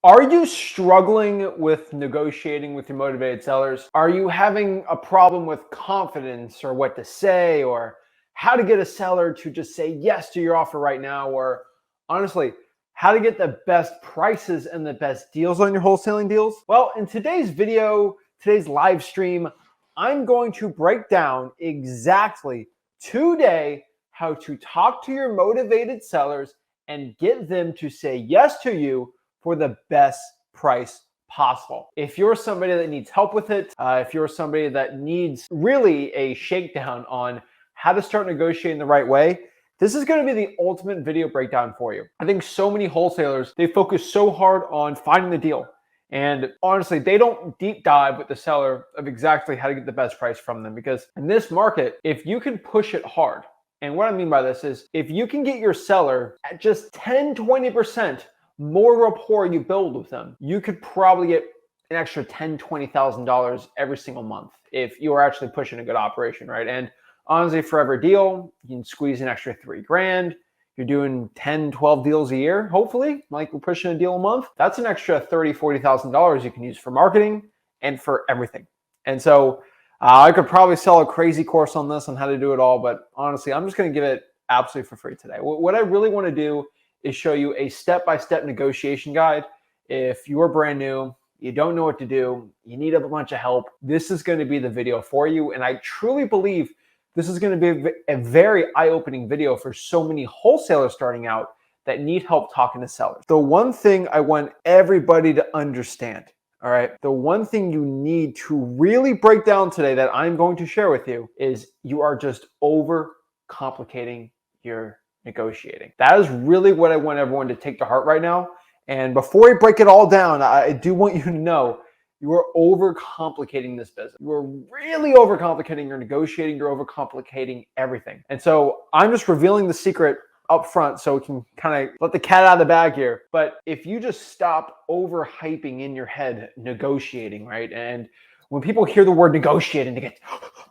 Are you struggling with negotiating with your motivated sellers? Are you having a problem with confidence or what to say or how to get a seller to just say yes to your offer right now? Or honestly, how to get the best prices and the best deals on your wholesaling deals? Well, in today's video, today's live stream, I'm going to break down exactly today how to talk to your motivated sellers and get them to say yes to you for the best price possible. If you're somebody that needs help with it, if you're somebody that needs really a shakedown on how to start negotiating the right way, this is going to be the ultimate video breakdown for you. I think so many wholesalers, they focus so hard on finding the deal. And honestly, they don't deep dive with the seller of exactly how to get the best price from them. Because in this market, if you can push it hard, and what I mean by this is if you can get your seller at just 10, 20% more rapport you build with them, you could probably get an extra $10,000, $20,000 every single month if you are actually pushing a good operation, right? And honestly, for every deal, you can squeeze an extra $3,000. You're doing 10, 12 deals a year, hopefully, like we're pushing a deal a month. That's an extra $30,000, $40,000 you can use for marketing and for everything. And so I could probably sell a crazy course on this on how to do it all, but honestly, I'm just going to give it absolutely for free today. What I really want to do is show you a step-by-step negotiation guide. If you're brand new, you don't know what to do, you need a bunch of help, this is going to be the video for you. And I truly believe this is going to be a very eye-opening video for so many wholesalers starting out that need help talking to sellers. The one thing I want everybody to understand, all right, the one thing you need to really break down today that I'm going to share with you is you are just overcomplicating your negotiating. That is really what I want everyone to take to heart right now. And before we break it all down, I do want you to know you are overcomplicating this business. You're really overcomplicating your negotiating. You're overcomplicating everything. And so I'm just revealing the secret up front so we can kind of let the cat out of the bag here. But if you just stop overhyping in your head negotiating, right? And when people hear the word negotiating, they get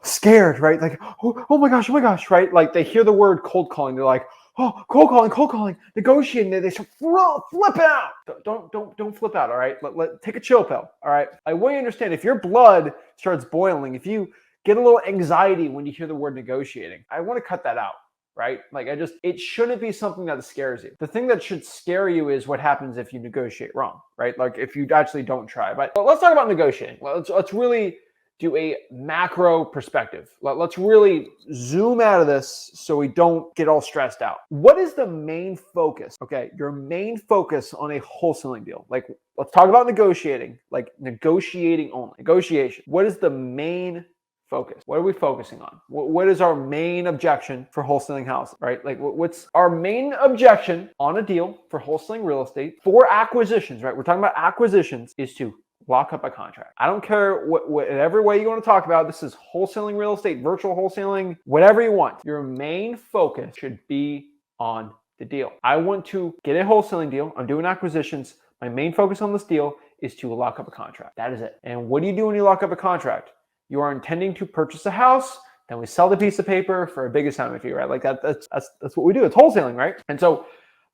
scared, right? Like, oh my gosh, right? Like they hear the word cold calling, they're like, oh, cold calling, negotiating. They start flipping out. Don't flip out, all right? Take a chill pill, all right? I want you to understand if your blood starts boiling, if you get a little anxiety when you hear the word negotiating, I want to cut that out. Right? Like it shouldn't be something that scares you. The thing that should scare you is what happens if you negotiate wrong, right? Like if you actually don't try. But let's talk about negotiating. Let's really do a macro perspective. Let's really zoom out of this so we don't get all stressed out. What is the main focus? Okay, your main focus on a wholesaling deal. Like let's talk about negotiating, like negotiating only. Negotiation. What is the main focus? What are we focusing on? What is our main objection for wholesaling housing, right? Like what's our main objection on a deal for wholesaling real estate for acquisitions, right? We're talking about acquisitions is to lock up a contract. I don't care whatever way you want to talk about. This is wholesaling real estate, virtual wholesaling, whatever you want. Your main focus should be on the deal. I want to get a wholesaling deal. I'm doing acquisitions. My main focus on this deal is to lock up a contract. That is it. And what do you do when you lock up a contract? You are intending to purchase a house, then we sell the piece of paper for a big assignment fee, right? Like that's what we do. It's wholesaling, right? And so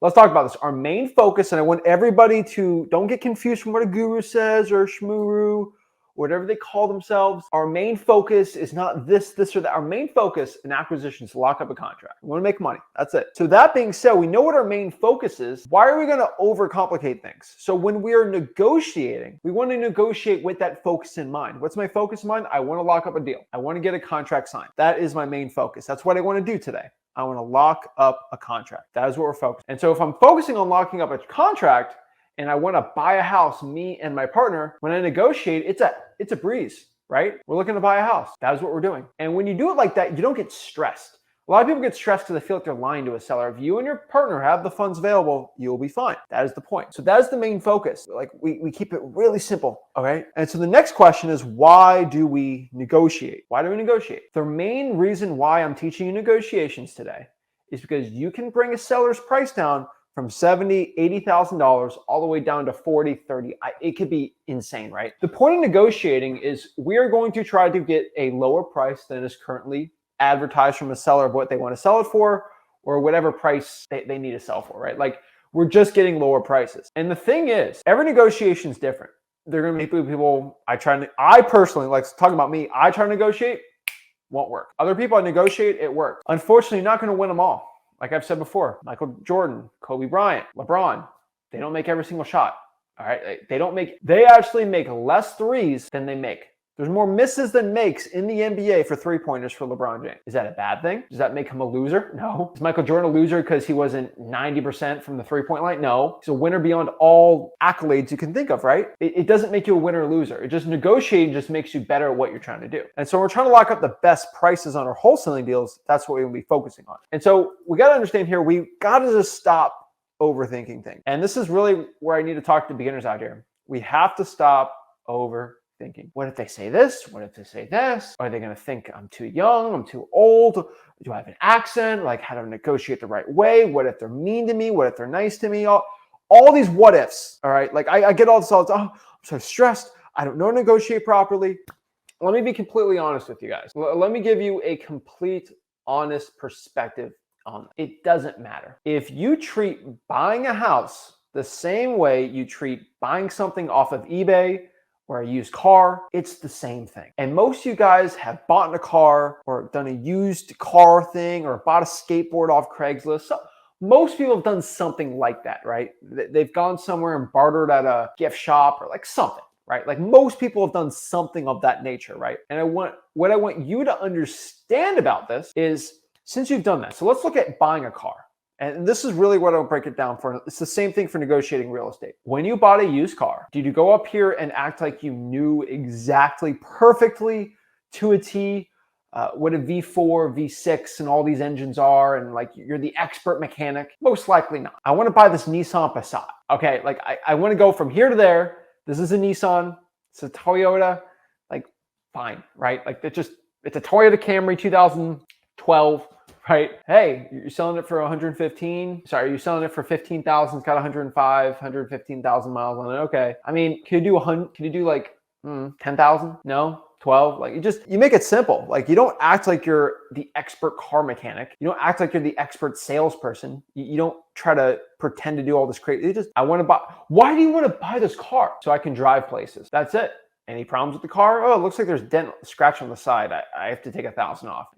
let's talk about this. Our main focus, and I want everybody to don't get confused from what a guru says or shmuru, whatever they call themselves. Our main focus is not this or that. Our main focus in acquisitions is to lock up a contract. We want to make money. That's it. So that being said, we know what our main focus is. Why are we going to overcomplicate things? So when we are negotiating, we want to negotiate with that focus in mind. What's my focus in mind? I want to lock up a deal. I want to get a contract signed. That is my main focus. That's what I want to do today. I want to lock up a contract. That is what we're focused. And so if I'm focusing on locking up a contract, and I want to buy a house, me and my partner, when I negotiate, it's a breeze, right? We're looking to buy a house. That is what we're doing. And when you do it like that, you don't get stressed. A lot of people get stressed because they feel like they're lying to a seller. If you and your partner have the funds available, you'll be fine. That is the point. So that is the main focus. Like we keep it really simple, all right? And so the next question is, why do we negotiate? Why do we negotiate? The main reason why I'm teaching you negotiations today is because you can bring a seller's price down from $70,000, $80,000 all the way down to 40, 30. It could be insane, right? The point of negotiating is we are going to try to get a lower price than is currently advertised from a seller of what they want to sell it for or whatever price they need to sell for, right? Like We're just getting lower prices. And the thing is, every negotiation is different. They're going to be people, I personally, like talking about me, I try to negotiate, won't work. Other people I negotiate, it works. Unfortunately, you're not going to win them all. Like I've said before, Michael Jordan, Kobe Bryant, LeBron, they don't make every single shot. All right. They actually make less threes than they make. There's more misses than makes in the NBA for three-pointers for LeBron James. Is that a bad thing? Does that make him a loser? No. Is Michael Jordan a loser because he wasn't 90% from the three-point line? No. He's a winner beyond all accolades you can think of, right? It doesn't make you a winner or loser. It just negotiating just makes you better at what you're trying to do. And so we're trying to lock up the best prices on our wholesaling deals. That's what we're going to be focusing on. And so we got to understand here, we got to just stop overthinking things. And this is really where I need to talk to beginners out here. We have to stop overthinking. What if they say this? What if they say this? Are they going to think I'm too young? I'm too old? Do I have an accent? Like, how to negotiate the right way? What if they're mean to me? What if they're nice to me? All these what ifs. All right. Like I get all this all the time. Oh, I'm so stressed. I don't know how to negotiate properly. Let me be completely honest with you guys. Let me give you a complete, honest perspective on it. It doesn't matter. If you treat buying a house the same way you treat buying something off of eBay or a used car, it's the same thing. And most of you guys have bought a car or done a used car thing or bought a skateboard off Craigslist. So most people have done something like that, right? They've gone somewhere and bartered at a gift shop or like something, right? Like most people have done something of that nature, right? And what I want you to understand about this is, since you've done that, so let's look at buying a car. And this is really what I'll break it down for. It's the same thing for negotiating real estate. When you bought a used car, did you go up here and act like you knew exactly, perfectly to a T, what a V4, V6 and all these engines are, and like you're the expert mechanic? Most likely not. I want to buy this Nissan Passat. Okay, like I want to go from here to there. This is a Nissan. It's a Toyota. Like, fine, right? Like it's a Toyota Camry 2012. Right? Hey, you're selling it for 115. Sorry, you're selling it for 15,000. It's got 105, 115,000 miles on it. Okay. I mean, can you do like 10,000? No, 12. Like you make it simple. Like you don't act like you're the expert car mechanic. You don't act like you're the expert salesperson. You don't try to pretend to do all this crazy. Why do you want to buy this car? So I can drive places. That's it. Any problems with the car? Oh, it looks like there's dent scratch on the side. I have to take 1,000 off.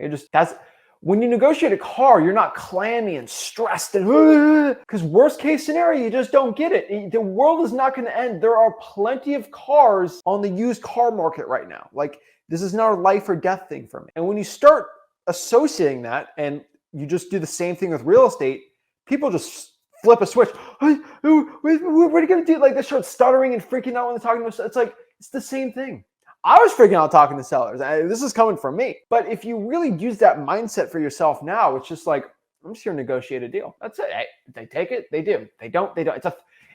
When you negotiate a car, you're not clammy and stressed and because worst case scenario, you just don't get it. The world is not going to end. There are plenty of cars on the used car market right now. Like this is not a life or death thing for me. And when you start associating that and you just do the same thing with real estate, people just flip a switch. What are you going to do? Like they start stuttering and freaking out when they're talking to us. It's like, it's the same thing. I was freaking out talking to sellers. This is coming from me. But if you really use that mindset for yourself now, it's just like, I'm just here to negotiate a deal. That's it. Hey, if they take it, they do. They don't, they don't.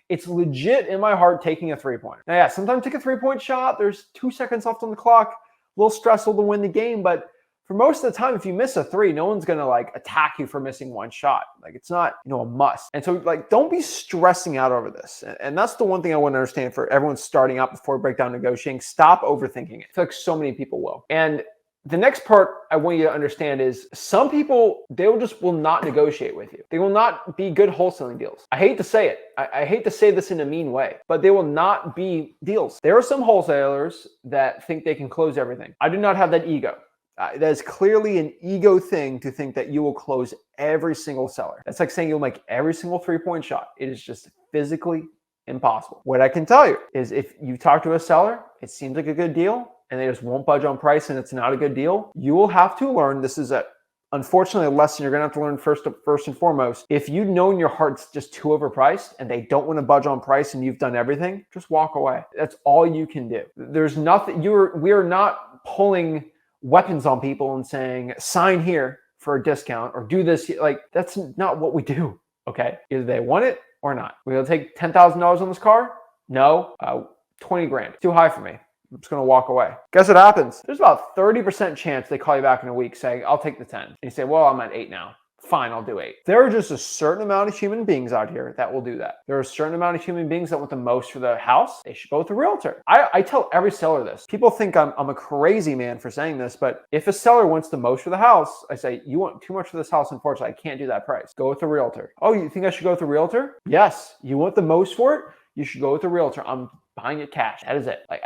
It's legit in my heart taking a three-pointer. Now, yeah, sometimes take a three-point shot. There's 2 seconds left on the clock. A little stressful to win the game, but for most of the time, if you miss a three, no one's going to like attack you for missing one shot. Like it's not, a must. And so like, don't be stressing out over this. And that's the one thing I want to understand for everyone starting out before we break down negotiating. Stop overthinking it. I feel like so many people will. And the next part I want you to understand is some people, will not negotiate with you. They will not be good wholesaling deals. I hate to say it. I hate to say this in a mean way, but they will not be deals. There are some wholesalers that think they can close everything. I do not have that ego. That is clearly an ego thing to think that you will close every single seller. That's like saying you'll make every single three-point shot. It is just physically impossible. What I can tell you is if you talk to a seller, it seems like a good deal, and they just won't budge on price and it's not a good deal, you will have to learn, this is unfortunately a lesson you're gonna have to learn first and foremost. If you know in your heart it's just too overpriced and they don't want to budge on price and you've done everything, just walk away. That's all you can do. There's nothing, we are not pulling weapons on people and saying, sign here for a discount or do this. Like, that's not what we do, okay? Either they want it or not. We're gonna take $10,000 on this car? No, 20 grand, too high for me. I'm just gonna walk away. Guess what happens? There's about 30% chance they call you back in a week saying, I'll take the 10. And you say, well, I'm at 8 now. fine, I'll do 8. There are just a certain amount of human beings out here that will do that. There are a certain amount of human beings that want the most for the house. They should go with a realtor. I tell every seller this. People think I'm a crazy man for saying this, but if a seller wants the most for the house, I say, you want too much for this house, unfortunately, I can't do that price. Go with a realtor. Oh, you think I should go with a realtor? Yes. You want the most for it? You should go with a realtor. I'm buying it cash. That is it. Like,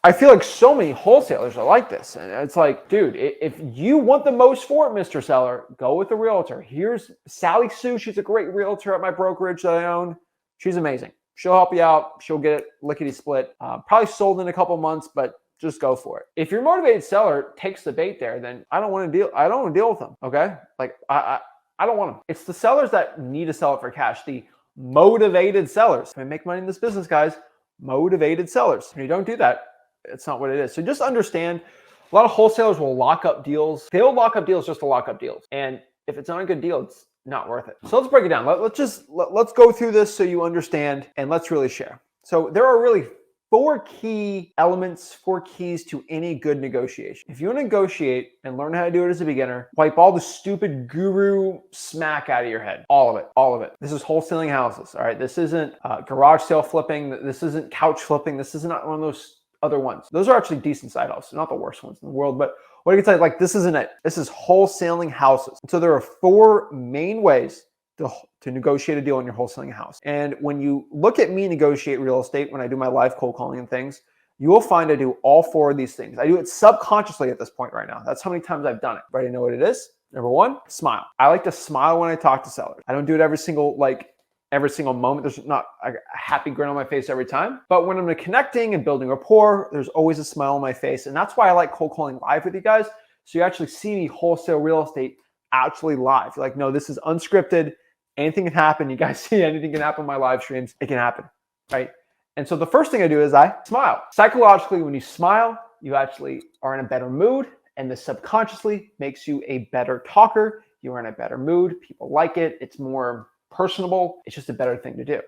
I feel like so many wholesalers are like this. And it's like, dude, if you want the most for it, Mr. Seller, go with a realtor. Here's Sally Sue. She's a great realtor at my brokerage that I own. She's amazing. She'll help you out. She'll get it lickety split. Probably sold in a couple months, but just go for it. If your motivated seller takes the bait there, then I don't want to deal. I don't want to deal with them. Okay. Like I don't want them. It's the sellers that need to sell it for cash. The motivated sellers. If I make money in this business, guys, motivated sellers. When you don't do that, it's not what it is. So just understand, a lot of wholesalers will lock up deals. They'll lock up deals just to lock up deals. And if it's not a good deal, it's not worth it. So let's break it down. Let's go through this so you understand, and let's really share. So there are really 4 key elements, 4 keys to any good negotiation. If you want to negotiate and learn how to do it as a beginner, wipe all the stupid guru smack out of your head. All of it. All of it. This is wholesaling houses. All right. This isn't garage sale flipping. This isn't couch flipping. This is not one of those other ones. Those are actually decent side hustles, not the worst ones in the world. But what I can tell you, like, this isn't it. This is wholesaling houses. So there are 4 main ways to negotiate a deal in your wholesaling house. And when you look at me negotiate real estate, when I do my live cold calling and things, you will find I do all 4 of these things. I do it subconsciously at this point right now. That's how many times I've done it. Ready to know what it is? Number 1, smile. I like to smile when I talk to sellers. I don't do it every single moment. There's not a happy grin on my face every time. But when I'm connecting and building rapport, there's always a smile on my face. And that's why I like cold calling live with you guys. So you actually see me wholesale real estate actually live. You're like, no, this is unscripted. Anything can happen. You guys see anything can happen in my live streams. It can happen, right? And so the first thing I do is I smile. Psychologically, when you smile, you actually are in a better mood. And this subconsciously makes you a better talker. You're in a better mood. People like it. It's more personable. It's just a better thing to do.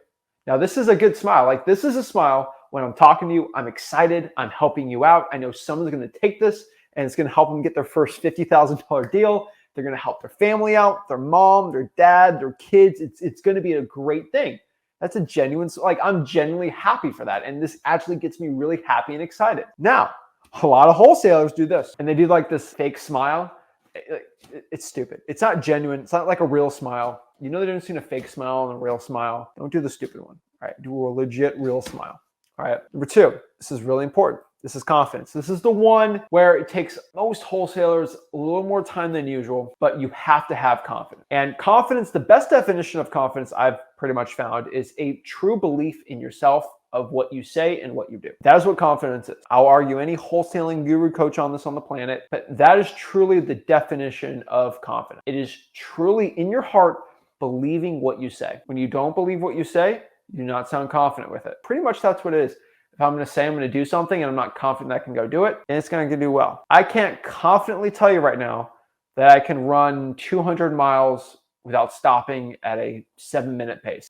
Now, this is a good smile. Like, this is a smile when I'm talking to you. I'm excited. I'm helping you out. I know someone's going to take this and it's going to help them get their first $50,000 deal. They're going to help their family out, their mom, their dad, their kids. It's going to be a great thing. That's a genuine, like, I'm genuinely happy for that. And this actually gets me really happy and excited. Now, a lot of wholesalers do this and they do like this fake smile. It's stupid. It's not genuine. It's not like a real smile. You know the difference between a fake smile and a real smile. Don't do the stupid one. All right. Do a legit real smile. All right. Number 2, this is really important. This is confidence. This is the one where it takes most wholesalers a little more time than usual, but you have to have confidence. And confidence, the best definition of confidence I've pretty much found is a true belief in yourself, of what you say and what you do. That is what confidence is. I'll argue any wholesaling guru coach on this on the planet, but that is truly the definition of confidence. It is truly in your heart believing what you say. When you don't believe what you say, you do not sound confident with it. Pretty much that's what it is. If I'm going to say I'm going to do something and I'm not confident I can go do it, then it's going to do well. I can't confidently tell you right now that I can run 200 miles without stopping at a 7-minute pace.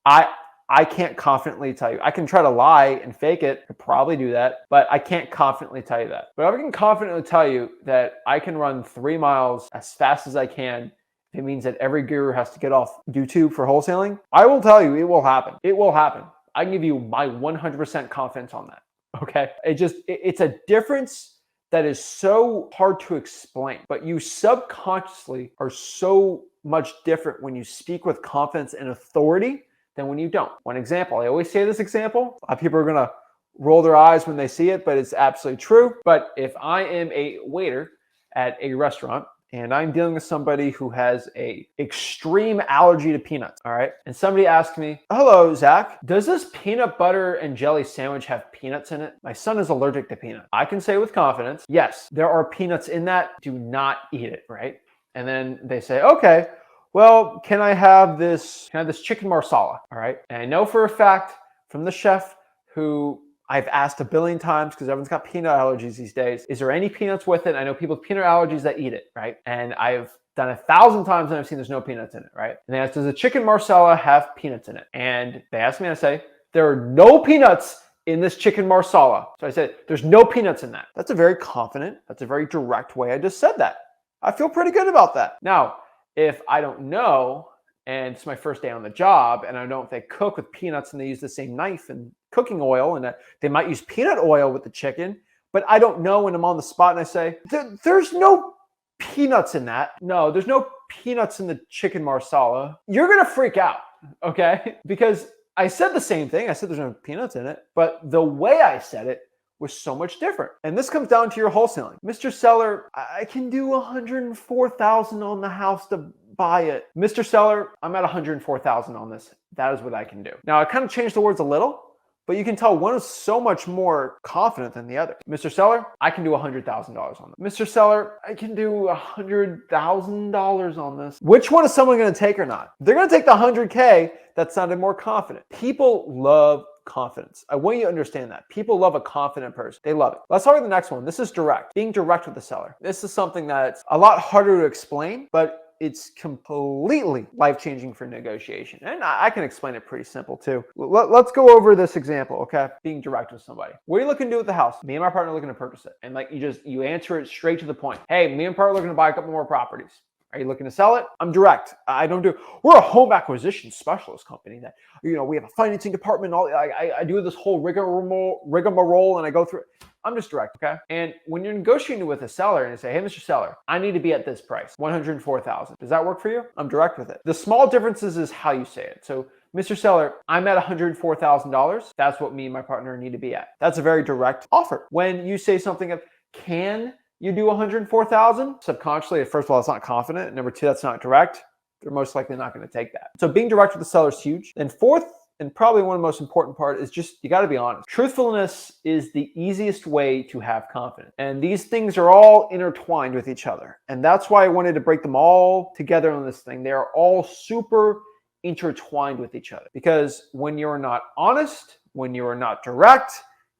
I can't confidently tell you. I can try to lie and fake it. I could probably do that, but I can't confidently tell you that. But I can confidently tell you that I can run 3 miles as fast as I can. It means that every guru has to get off YouTube for wholesaling. I will tell you, it will happen. It will happen. I can give you my 100% confidence on that. Okay. It's a difference that is so hard to explain, but you subconsciously are so much different when you speak with confidence and authority than when you don't. One example, I always say this example. A lot of people are going to roll their eyes when they see it, but it's absolutely true. But if I am a waiter at a restaurant and I'm dealing with somebody who has a extreme allergy to peanuts, all right? And somebody asks me, hello, Zach, does this peanut butter and jelly sandwich have peanuts in it? My son is allergic to peanuts. I can say with confidence, yes, there are peanuts in that. Do not eat it, right? And then they say, okay, well, can I have this chicken marsala? All right. And I know for a fact from the chef who I've asked a billion times because everyone's got peanut allergies these days. Is there any peanuts with it? I know people with peanut allergies that eat it, right? And I've done 1,000 times and I've seen there's no peanuts in it, right? And they ask, does the chicken marsala have peanuts in it? And they ask me and I say, there are no peanuts in this chicken marsala. So I said, there's no peanuts in that. That's a very confident, that's a very direct way I just said that. I feel pretty good about that. Now, If I don't know, and it's my first day on the job, and I know if they cook with peanuts and they use the same knife and cooking oil, and they might use peanut oil with the chicken, but I don't know when I'm on the spot and I say, there's no peanuts in that. No, there's no peanuts in the chicken marsala. You're going to freak out, okay? Because I said the same thing. I said there's no peanuts in it, but the way I said it was so much different. And this comes down to your wholesaling. Mr. Seller, I can do $104,000 on the house to buy it. Mr. Seller, I'm at $104,000 on this. That is what I can do. Now, I kind of changed the words a little, but you can tell one is so much more confident than the other. Mr. Seller, I can do $100,000 on this. Mr. Seller, I can do $100,000 on this. Which one is someone going to take or not? They're going to take the 100K that sounded more confident. People love confidence. I want you to understand that. People love a confident person. They love it. Let's start with the next one. This is direct. Being direct with the seller. This is something that's a lot harder to explain, but it's completely life-changing for negotiation. And I can explain it pretty simple too. Let's go over this example, okay? Being direct with somebody. What are you looking to do with the house? Me and my partner are looking to purchase it. And like you answer it straight to the point. Hey, me and partner are looking to buy a couple more properties. Are you looking to sell it? I'm direct. We're a home acquisition specialist company that, we have a financing department. I do this whole rigmarole and I go through it. I'm just direct, okay? And when you're negotiating with a seller and you say, hey, Mr. Seller, I need to be at this price, $104,000. Does that work for you? I'm direct with it. The small differences is how you say it. So, Mr. Seller, I'm at $104,000. That's what me and my partner need to be at. That's a very direct offer. When you say something of, can you do 104,000? Subconsciously, first of all, it's not confident. Number two, that's not direct. They're most likely not going to take that. So being direct with the seller is huge. And fourth, and probably one of the most important part is just, you got to be honest. Truthfulness is the easiest way to have confidence. And these things are all intertwined with each other. And that's why I wanted to break them all together on this thing. They are all super intertwined with each other. Because when you're not honest, when you are not direct,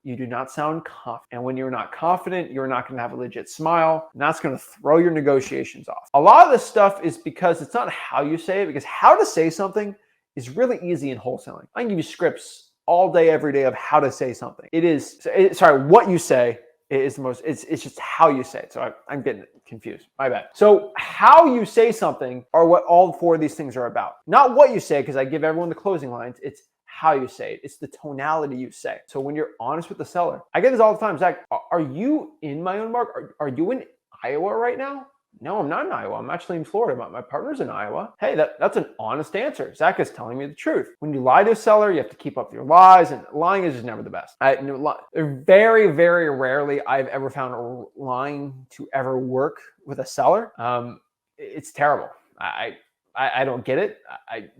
you do not sound confident. And when you're not confident, you're not going to have a legit smile. And that's going to throw your negotiations off. A lot of this stuff is because it's not how you say it, because how to say something is really easy in wholesaling. I can give you scripts all day, every day of how to say something. What you say is the most, it's just how you say it. So I'm getting confused, my bad. So how you say something are what all four of these things are about. Not what you say, because I give everyone the closing lines. It's how you say it. It's the tonality you say. So when you're honest with the seller, I get this all the time. Zach, are you in my own market? Are you in Iowa right now? No, I'm not in Iowa. I'm actually in Florida. My partner's in Iowa. Hey, that's an honest answer. Zach is telling me the truth. When you lie to a seller, you have to keep up your lies, and lying is just never the best. Very, very rarely I've ever found lying to ever work with a seller. It's terrible. I don't get it.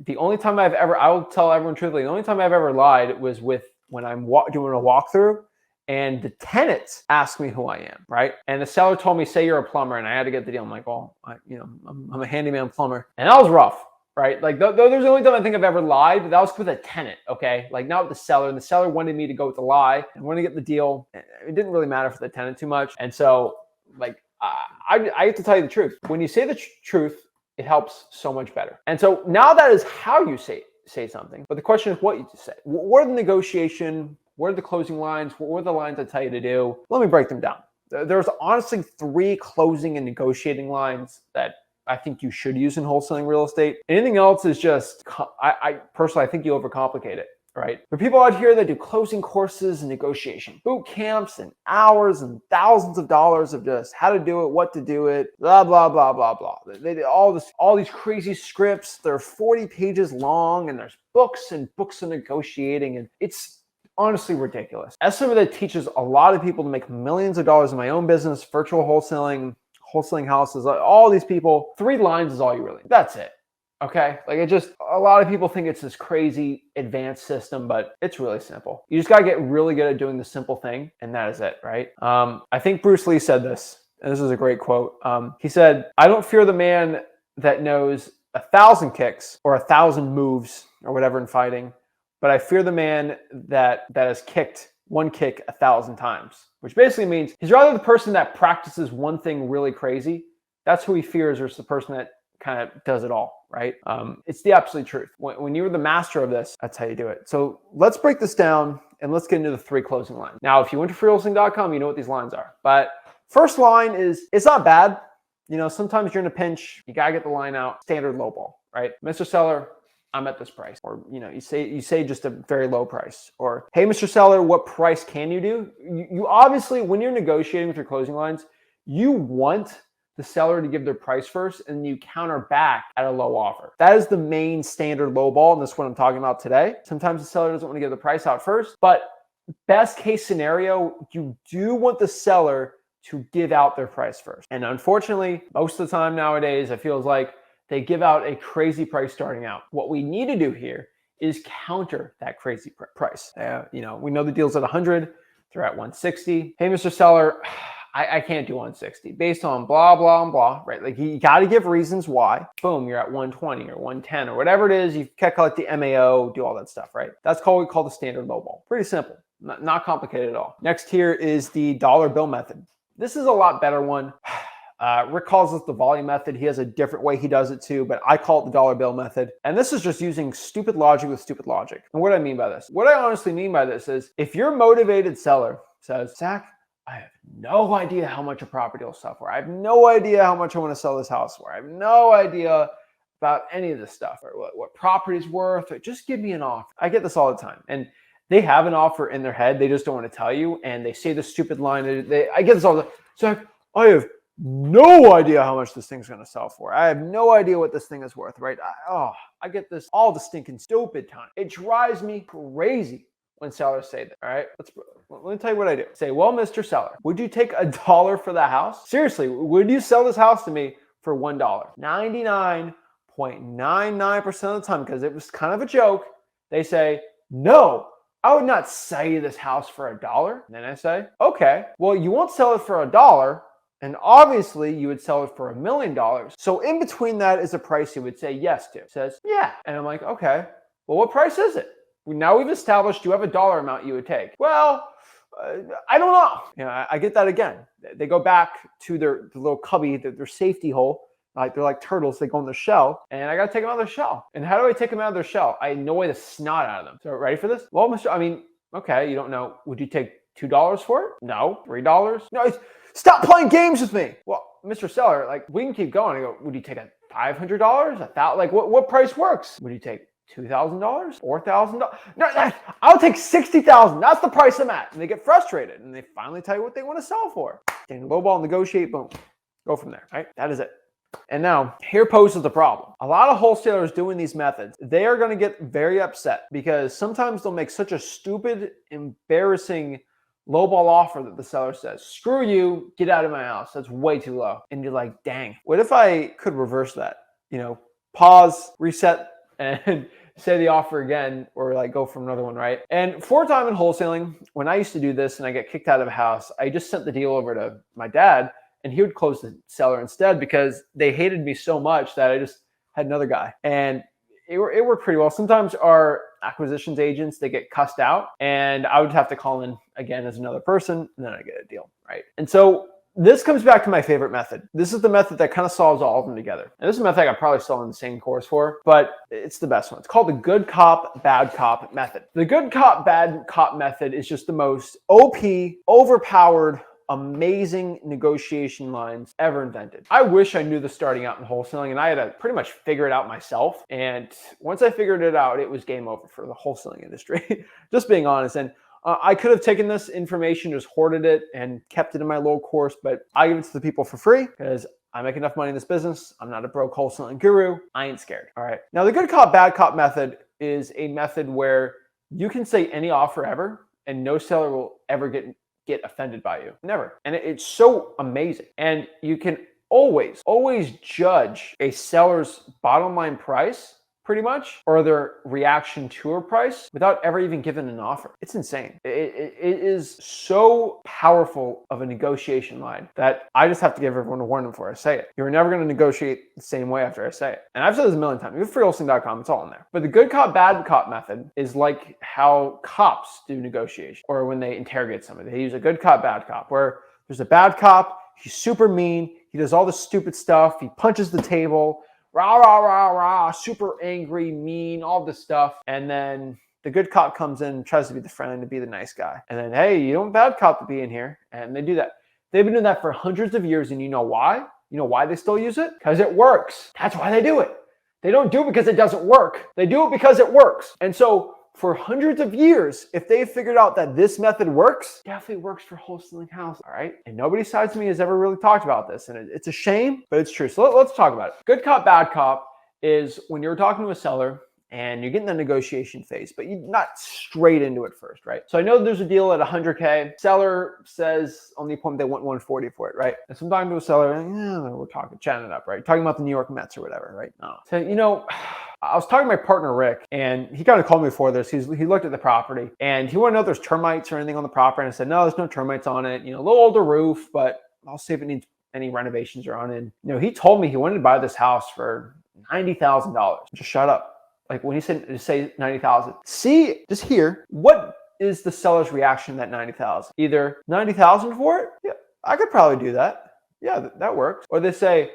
The only time I will tell everyone truthfully, the only time I've ever lied was when I'm doing a walkthrough and the tenants asked me who I am, right? And the seller told me, say you're a plumber, and I had to get the deal. I'm like, well, I'm a handyman plumber. And that was rough, right? Like, there's the only time I think I've ever lied, but that was with a tenant, okay? Like, not with the seller. And the seller wanted me to go with the lie and wanted to get the deal. It didn't really matter for the tenant too much. And so, like, I have to tell you the truth. When you say the truth, it helps so much better. And so now that is how you say something. But the question is what you say. What are the negotiation? What are the closing lines? What are the lines I tell you to do? Let me break them down. There's honestly 3 closing and negotiating lines that I think you should use in wholesaling real estate. Anything else is just, I personally, I think you overcomplicate it, right? There are people out here that do closing courses and negotiation boot camps and hours and thousands of dollars of just how to do it, what to do it, blah, blah, blah, blah, blah. They did all these crazy scripts. They're 40 pages long, and there's books and books of negotiating, and it's honestly ridiculous. As someone that teaches a lot of people to make millions of dollars in my own business, virtual wholesaling houses, all these people, 3 lines is all you really need. That's it. Okay. Like, a lot of people think it's this crazy advanced system, but it's really simple. You just got to get really good at doing the simple thing. And that is it. Right. I think Bruce Lee said this, and this is a great quote. He said, I don't fear the man that knows 1,000 kicks or 1,000 moves or whatever in fighting, but I fear the man that has kicked one kick 1,000 times, which basically means he's rather the person that practices one thing really crazy. That's who he fears, versus the person that kind of does it all, right? It's the absolute truth. When you're the master of this, that's how you do it. So let's break this down and let's get into the 3 closing lines. Now, if you went to freewholesaling.com, you know what these lines are. But first line is, it's not bad, sometimes you're in a pinch, you gotta get the line out, standard lowball, right? Mr. Seller, I'm at this price. Or, you say just a very low price. Or, hey, Mr. Seller, what price can you do? You obviously, when you're negotiating with your closing lines, you want the seller to give their price first and you counter back at a low offer. That is the main standard lowball, and that's what I'm talking about today. Sometimes the seller doesn't want to give the price out first, but best case scenario, you do want the seller to give out their price first. And unfortunately, most of the time nowadays, it feels like they give out a crazy price starting out. What we need to do here is counter that crazy price. We know the deal's at 100, they're at 160. Hey, Mr. Seller, I can't do 160 based on blah, blah, and blah, right? Like you got to give reasons why. Boom, you're at 120 or 110 or whatever it is. You calculate the MAO, do all that stuff, right? That's what we call the standard lowball. Pretty simple, not complicated at all. Next here is the dollar bill method. This is a lot better one. Rick calls it the volume method. He has a different way he does it too, but I call it the dollar bill method. And this is just using stupid logic with stupid logic. And what do I mean by this? What I honestly mean by this is if your motivated seller says, Zach, I have no idea how much a property will sell for. I have no idea how much I want to sell this house for. I have no idea about any of this stuff or what property's worth. Or just give me an offer. I get this all the time. And they have an offer in their head. They just don't want to tell you. And they say the stupid line. I get this all the time. Zach, I have no idea how much this thing's going to sell for. I have no idea what this thing is worth, right? I get this all the stinking stupid time. It drives me crazy when sellers say that, all right? Let me tell you what I do. Say, well, Mr. Seller, would you take $1 for the house? Seriously, would you sell this house to me for $1? 99.99% of the time, because it was kind of a joke, they say, no, I would not sell you this house for $1. And then I say, okay, well, you won't sell it for $1. And obviously you would sell it for $1 million. So in between that is a price you would say yes to. It says, yeah. And I'm like, okay, well, what price is it? Now we've established you have a dollar amount you would take. Well, I don't know. I get that again. They go back to their little cubby, their safety hole. Like they're like turtles, they go in their shell, and I gotta take them out of their shell. And how do I take them out of their shell? I annoy the snot out of them. So ready for this? Well, okay, you don't know. Would you take $2 for it? No. $3? No. Stop playing games with me. Well, Mr. Seller, like we can keep going. I go, would you take a $500? $1,000? Like what price works? Would you take $2,000? $4,000? No, I'll take $60,000. That's the price I'm at. And they get frustrated and they finally tell you what they want to sell for. And lowball, negotiate, boom. Go from there, right? That is it. And now here poses the problem. A lot of wholesalers doing these methods, they are going to get very upset because sometimes they'll make such a stupid, embarrassing lowball offer that the seller says, screw you, get out of my house. That's way too low. And you're like, dang, what if I could reverse that? Pause, reset, and say the offer again, or like go for another one, right? And for a time in wholesaling, when I used to do this and I get kicked out of a house, I just sent the deal over to my dad and he would close the seller instead because they hated me so much that I just had another guy. And it worked pretty well. Sometimes our acquisitions agents, they get cussed out and I would have to call in again as another person and then I get a deal, right? And so this comes back to my favorite method. This is the method that kind of solves all of them together. And this is a method I probably still in the same course for, but it's the best one. It's called the good cop, bad cop method. The good cop, bad cop method is just the most OP, overpowered, amazing negotiation lines ever invented. I wish I knew this starting out in wholesaling and I had to pretty much figure it out myself. And once I figured it out, it was game over for the wholesaling industry, just being honest. And I could have taken this information, just hoarded it and kept it in my little course, but I give it to the people for free because I make enough money in this business. I'm not a broke wholesaling guru. I ain't scared. All right. Now the good cop, bad cop method is a method where you can say any offer ever and no seller will ever get offended by you. Never. And it's so amazing. And you can always judge a seller's bottom line price pretty much, or their reaction to a price without ever even giving an offer. It's insane. It is so powerful of a negotiation line that I just have to give everyone a warning before I say it. You're never going to negotiate the same way after I say it. And I've said this a million times. You have freewholesaling.com, it's all in there. But the good cop, bad cop method is like how cops do negotiation, or when they interrogate somebody. They use a good cop, bad cop, where there's a bad cop, he's super mean, he does all this stupid stuff, he punches the table, rah, rah, rah, rah, super angry, mean, all this stuff. And then the good cop comes in and tries to be the friend, to be the nice guy. And then, hey, you don't bad cop to be in here. And they do that. They've been doing that for hundreds of years. And you know why? You know why they still use it? Because it works. That's why they do it. They don't do it because it doesn't work. They do it because it works. And so for hundreds of years, if they figured out that this method works, it definitely works for wholesaling houses, all right? And nobody besides me has ever really talked about this. And it's a shame, but it's true. So let's talk about it. Good cop, bad cop is when you're talking to a seller and you get in the negotiation phase, but you're not straight into it first, right? So I know there's a deal at 100K. Seller says on the appointment they want 140 for it, right? And so I'm talking to a seller, and we're talking, chatting it up, right? Talking about the New York Mets or whatever, right? No. So, you know, I was talking to my partner, Rick, and he kind of called me before this. He looked at the property and he wanted to know if there's termites or anything on the property. And I said, no, there's no termites on it. You know, a little older roof, but I'll see if it needs any renovations or on it. You know, he told me he wanted to buy this house for $90,000. Just shut up. Like when he said to say 90,000, see, just hear what is the seller's reaction to that 90,000? Either 90,000 for it? Yeah, I could probably do that. Yeah, that works. Or they say,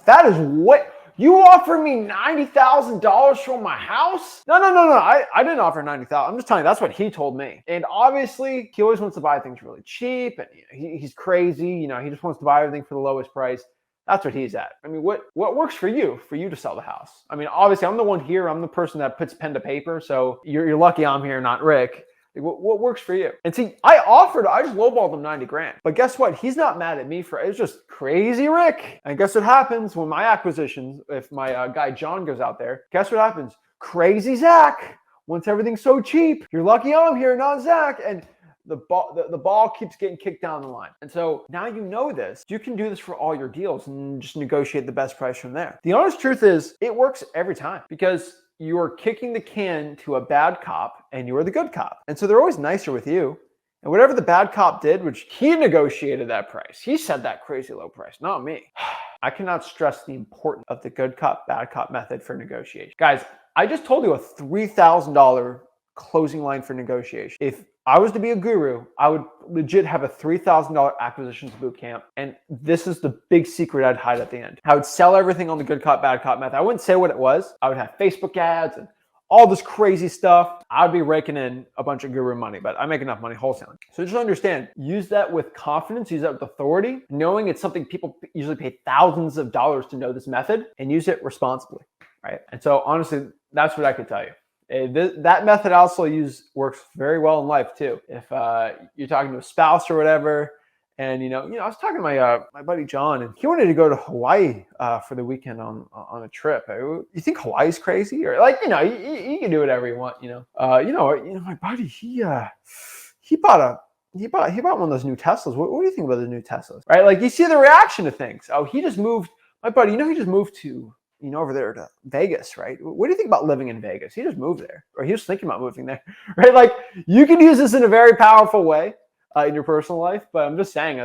that is what you offer me $90,000 for my house? No. I didn't offer 90,000. I'm just telling you, that's what he told me. And obviously, he always wants to buy things really cheap, and he's crazy. You know, he just wants to buy everything for the lowest price. That's what he's at. I mean, what works for you to sell the house? I mean, obviously, I'm the one here. I'm the person that puts pen to paper. So you're lucky I'm here, not Rick. Like, what works for you? And see, I just lowballed him 90 grand. But guess what? He's not mad at me for it. It's just crazy Rick. And guess what happens when my acquisitions, if my guy John goes out there, guess what happens? Crazy Zach wants everything so cheap. You're lucky I'm here, not Zach. And the ball keeps getting kicked down the line. And so now you know this. You can do this for all your deals and just negotiate the best price from there. The honest truth is it works every time because you're kicking the can to a bad cop and you're the good cop. And so they're always nicer with you. And whatever the bad cop did, which he negotiated that price. He said that crazy low price, not me. I cannot stress the importance of the good cop, bad cop method for negotiation. Guys, I just told you a $3,000 closing line for negotiation. If I was to be a guru, I would legit have a $3,000 acquisitions boot camp. And this is the big secret I'd hide at the end. I would sell everything on the good cop, bad cop method. I wouldn't say what it was. I would have Facebook ads and all this crazy stuff. I'd be raking in a bunch of guru money, but I make enough money wholesaling. So just understand, use that with confidence, use that with authority, knowing it's something people usually pay thousands of dollars to know this method, and use it responsibly, right? And so honestly, that's what I could tell you. That method I also use works very well in life too. If you're talking to a spouse or whatever, and you know, I was talking to my buddy John, and he wanted to go to Hawaii for the weekend on a trip. You think Hawaii's crazy, or like you can do whatever you want. My buddy he bought one of those new Teslas. What do you think about the new Teslas? Right? Like you see the reaction to things. Oh, he just moved. My buddy, he just moved to over there to Vegas, right? What do you think about living in Vegas? He just moved there, or he was thinking about moving there, right? Like you can use this in a very powerful way in your personal life, but I'm just saying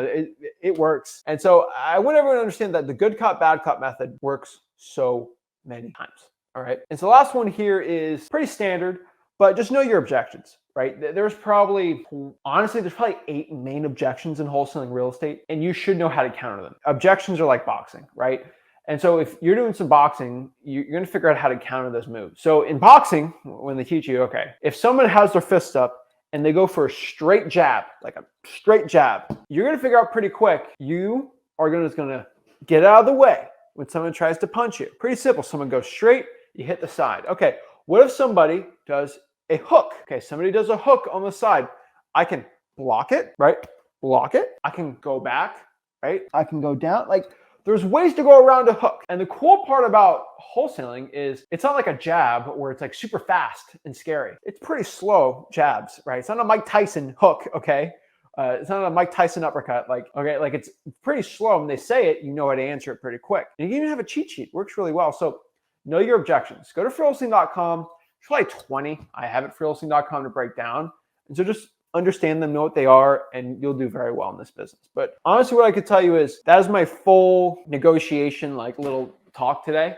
it works. And so I want everyone to understand that the good cop, bad cop method works so many times, all right? And so the last one here is pretty standard, but just know your objections, right? There's probably 8 main objections in wholesaling real estate, and you should know how to counter them. Objections are like boxing, right? And so if you're doing some boxing, you're going to figure out how to counter those moves. So in boxing, when they teach you, okay, if someone has their fist up and they go for a straight jab, like a straight jab, you're going to figure out pretty quick, you are just going to get out of the way when someone tries to punch you. Pretty simple. Someone goes straight, you hit the side. Okay, what if somebody does a hook? Okay, somebody does a hook on the side. I can block it, right? Block it. I can go back, right? I can go down. Like, there's ways to go around a hook. And the cool part about wholesaling is it's not like a jab where it's like super fast and scary. It's pretty slow jabs, right? It's not a Mike Tyson hook, okay? It's not a Mike Tyson uppercut. Like it's pretty slow. When they say it, you know how to answer it pretty quick. And you can even have a cheat sheet. Works really well. So know your objections. Go to freewholesaling.com. There's probably 20. I have it freewholesaling.com to break down. And so just understand them, know what they are, and you'll do very well in this business. But honestly, what I could tell you is that is my full negotiation, like little talk today.